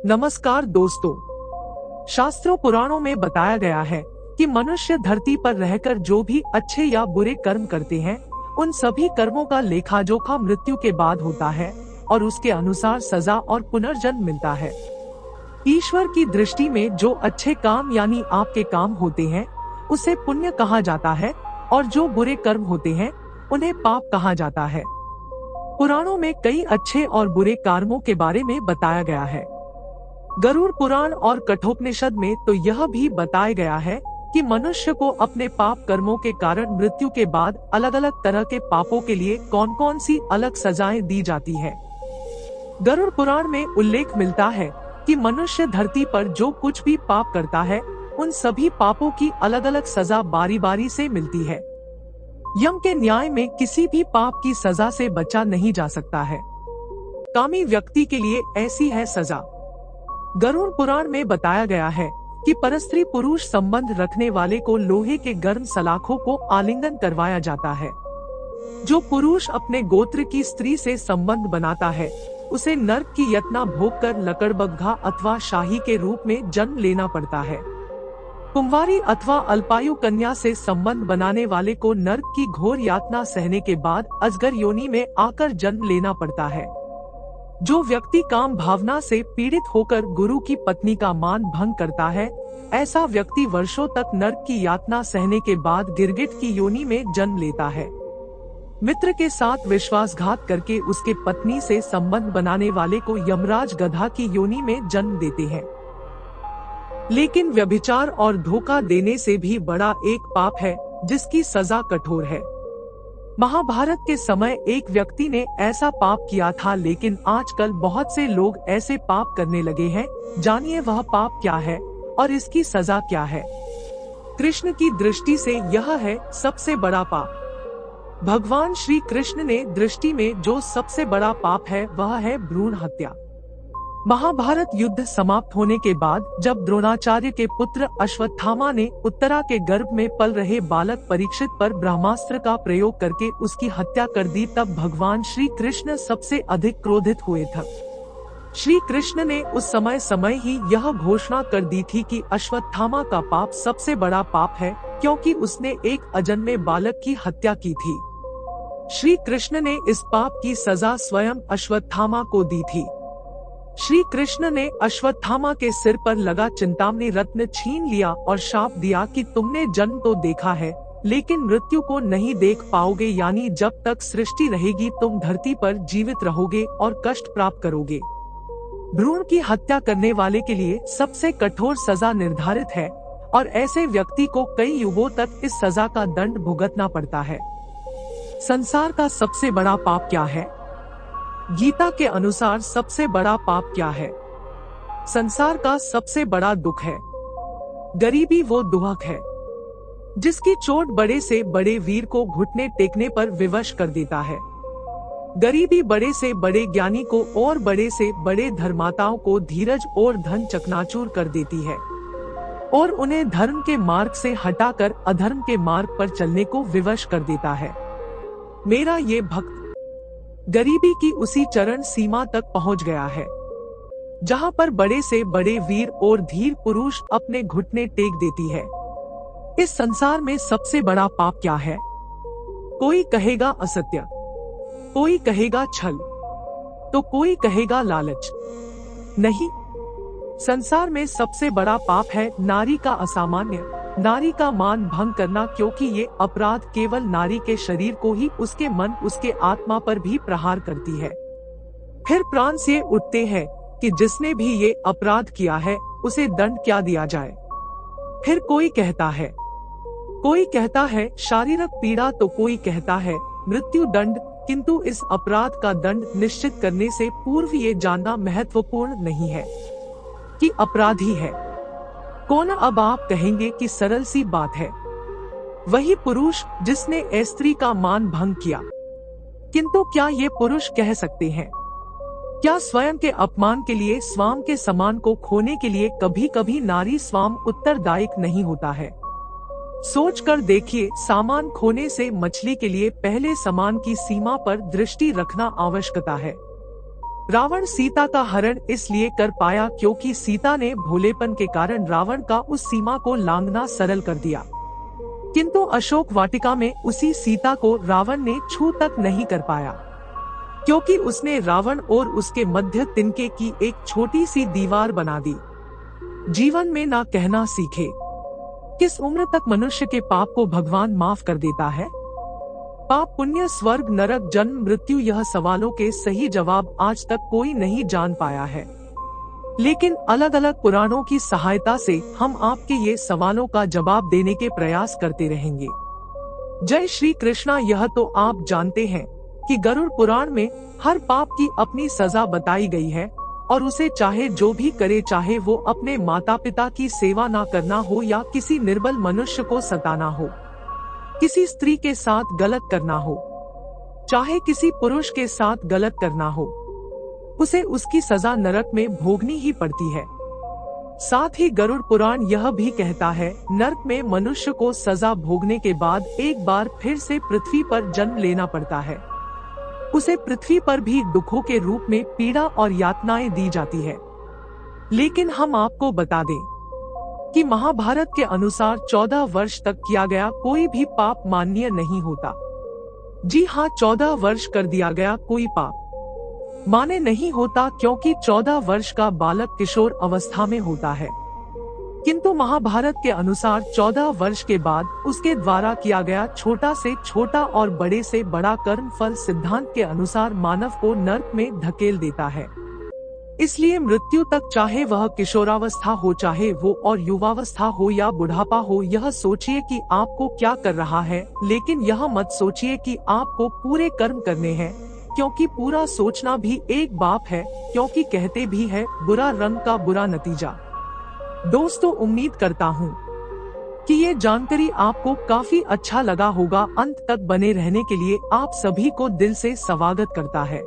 नमस्कार दोस्तों। शास्त्रों पुराणों में बताया गया है कि मनुष्य धरती पर रहकर जो भी अच्छे या बुरे कर्म करते हैं, उन सभी कर्मों का लेखा जोखा मृत्यु के बाद होता है और उसके अनुसार सजा और पुनर्जन्म मिलता है। ईश्वर की दृष्टि में जो अच्छे काम यानी आपके काम होते हैं उसे पुण्य कहा जाता है और जो बुरे कर्म होते हैं उन्हें पाप कहा जाता है। पुराणों में कई अच्छे और बुरे कर्मों के बारे में बताया गया है। गरुड़ पुराण और कठोपनिषद में तो यह भी बताया गया है कि मनुष्य को अपने पाप कर्मों के कारण मृत्यु के बाद अलग अलग तरह के पापों के लिए कौन कौन सी अलग सजाएं दी जाती है। गरुड़ पुराण में उल्लेख मिलता है कि मनुष्य धरती पर जो कुछ भी पाप करता है उन सभी पापों की अलग अलग सजा बारी बारी से मिलती है। यम के न्याय में किसी भी पाप की सजा से बचा नहीं जा सकता है। कामी व्यक्ति के लिए ऐसी है सजा। गरुड़ पुराण में बताया गया है कि परस्त्री पुरुष संबंध रखने वाले को लोहे के गर्म सलाखों को आलिंगन करवाया जाता है। जो पुरुष अपने गोत्र की स्त्री से संबंध बनाता है उसे नर्क की यातना भोग कर लकड़बग्घा अथवा शाही के रूप में जन्म लेना पड़ता है। कुंवारी अथवा अल्पायु कन्या से संबंध बनाने वाले को नर्क की घोर यातना सहने के बाद अजगर योनि में आकर जन्म लेना पड़ता है। जो व्यक्ति काम भावना से पीड़ित होकर गुरु की पत्नी का मान भंग करता है, ऐसा व्यक्ति वर्षों तक नर्क की यातना सहने के बाद गिरगिट की योनि में जन्म लेता है। मित्र के साथ विश्वासघात करके उसके पत्नी से संबंध बनाने वाले को यमराज गधा की योनि में जन्म देते हैं। लेकिन व्यभिचार और धोखा देने से भी बड़ा एक पाप है जिसकी सजा कठोर है। महाभारत के समय एक व्यक्ति ने ऐसा पाप किया था, लेकिन आजकल बहुत से लोग ऐसे पाप करने लगे हैं। जानिए वह पाप क्या है और इसकी सजा क्या है। कृष्ण की दृष्टि से यह है सबसे बड़ा पाप। भगवान श्री कृष्ण ने दृष्टि में जो सबसे बड़ा पाप है वह है भ्रूण हत्या। महाभारत युद्ध समाप्त होने के बाद जब द्रोणाचार्य के पुत्र अश्वत्थामा ने उत्तरा के गर्भ में पल रहे बालक परीक्षित पर ब्रह्मास्त्र का प्रयोग करके उसकी हत्या कर दी, तब भगवान श्री कृष्ण सबसे अधिक क्रोधित हुए थे। श्री कृष्ण ने उस समय ही यह घोषणा कर दी थी कि अश्वत्थामा का पाप सबसे बड़ा पाप है, क्योंकि उसने एक अजन्मे बालक की हत्या की थी। श्री कृष्ण ने इस पाप की सजा स्वयं अश्वत्थामा को दी थी। श्री कृष्ण ने अश्वत्थामा के सिर पर लगा चिंतामणि रत्न छीन लिया और शाप दिया कि तुमने जन्म तो देखा है लेकिन मृत्यु को नहीं देख पाओगे, यानी जब तक सृष्टि रहेगी तुम धरती पर जीवित रहोगे और कष्ट प्राप्त करोगे। भ्रूण की हत्या करने वाले के लिए सबसे कठोर सजा निर्धारित है और ऐसे व्यक्ति को कई युगों तक इस सजा का दंड भुगतना पड़ता है। संसार का सबसे बड़ा पाप क्या है? गीता के अनुसार सबसे बड़ा पाप क्या है? संसार का सबसे बड़ा दुख है गरीबी। वो दुहक है जिसकी चोट बड़े से बड़े वीर को घुटने टेकने पर विवश कर देता है। गरीबी बड़े से बड़े ज्ञानी को और बड़े से बड़े धर्माताओं को धीरज और धन चकनाचूर कर देती है और उन्हें धर्म के मार्ग से हटाकर अधर्म के मार्ग पर चलने को विवश कर देता है। मेरा ये भक्त गरीबी की उसी चरण सीमा तक पहुंच गया है जहां पर बड़े से बड़े वीर और धीर पुरुष अपने घुटने टेक देती है। इस संसार में सबसे बड़ा पाप क्या है? कोई कहेगा असत्य, कोई कहेगा छल, तो कोई कहेगा लालच। नहीं, संसार में सबसे बड़ा पाप है नारी का असामान्य, नारी का मान भंग करना, क्योंकि ये अपराध केवल नारी के शरीर को ही, उसके मन, उसके आत्मा पर भी प्रहार करती है। फिर प्राण से उठते हैं कि जिसने भी ये अपराध किया है उसे दंड क्या दिया जाए। फिर कोई कहता है शारीरिक पीड़ा, तो कोई कहता है मृत्यु दंड, किंतु इस अपराध का दंड निश्चित करने से पूर्व ये जानना महत्वपूर्ण नहीं है कि अपराधी है कौन। अब आप कहेंगे कि सरल सी बात है, वही पुरुष जिसने स्त्री का मान भंग किया। किंतु क्या ये पुरुष कह सकते हैं? क्या स्वयं के अपमान के लिए, स्वाम के सम्मान को खोने के लिए कभी कभी नारी स्वाम उत्तरदायी नहीं होता है? सोच कर देखिए, सामान खोने से मछली के लिए पहले सामान की सीमा पर दृष्टि रखना आवश्यकता है। रावण सीता का हरण इसलिए कर पाया क्योंकि सीता ने भोलेपन के कारण रावण का उस सीमा को लांघना सरल कर दिया। किंतु अशोक वाटिका में उसी सीता को रावण ने छू तक नहीं कर पाया, क्योंकि उसने रावण और उसके मध्य तिनके की एक छोटी सी दीवार बना दी। जीवन में ना कहना सीखे। किस उम्र तक मनुष्य के पाप को भगवान माफ कर देता है? पाप पुण्य, स्वर्ग नरक, जन्म मृत्यु, यह सवालों के सही जवाब आज तक कोई नहीं जान पाया है। लेकिन अलग अलग पुराणों की सहायता से हम आपके ये सवालों का जवाब देने के प्रयास करते रहेंगे। जय श्री कृष्णा। यह तो आप जानते हैं कि गरुड़ पुराण में हर पाप की अपनी सजा बताई गई है और उसे चाहे जो भी करे, चाहे वो अपने माता पिता की सेवा ना करना हो या किसी निर्बल मनुष्य को सताना हो, किसी स्त्री के साथ गलत करना हो, चाहे किसी पुरुष के साथ गलत करना हो, उसे उसकी सजा नरक में भोगनी ही पड़ती है। साथ ही गरुड़ पुराण यह भी कहता है, नरक में मनुष्य को सजा भोगने के बाद एक बार फिर से पृथ्वी पर जन्म लेना पड़ता है। उसे पृथ्वी पर भी दुखों के रूप में पीड़ा और यातनाएं दी जाती है। लेकिन हम आपको बता दें कि महाभारत के अनुसार 14 वर्ष तक किया गया कोई भी पाप माननीय नहीं होता। जी हाँ, 14 वर्ष कर दिया गया कोई पाप माने नहीं होता, क्योंकि 14 वर्ष का बालक किशोर अवस्था में होता है। किंतु महाभारत के अनुसार 14 वर्ष के बाद उसके द्वारा किया गया छोटा से छोटा और बड़े से बड़ा कर्म फल सिद्धांत के अनुसार मानव को नरक में धकेल देता है। इसलिए मृत्यु तक, चाहे वह किशोरावस्था हो, चाहे वो और युवावस्था हो या बुढ़ापा हो, यह सोचिए कि आपको क्या कर रहा है, लेकिन यह मत सोचिए कि आपको पूरे कर्म करने हैं, क्योंकि पूरा सोचना भी एक पाप है, क्योंकि कहते भी है बुरा रंग का बुरा नतीजा। दोस्तों, उम्मीद करता हूँ कि ये जानकारी आपको काफी अच्छा लगा होगा। अंत तक बने रहने के लिए आप सभी को दिल से स्वागत करता है।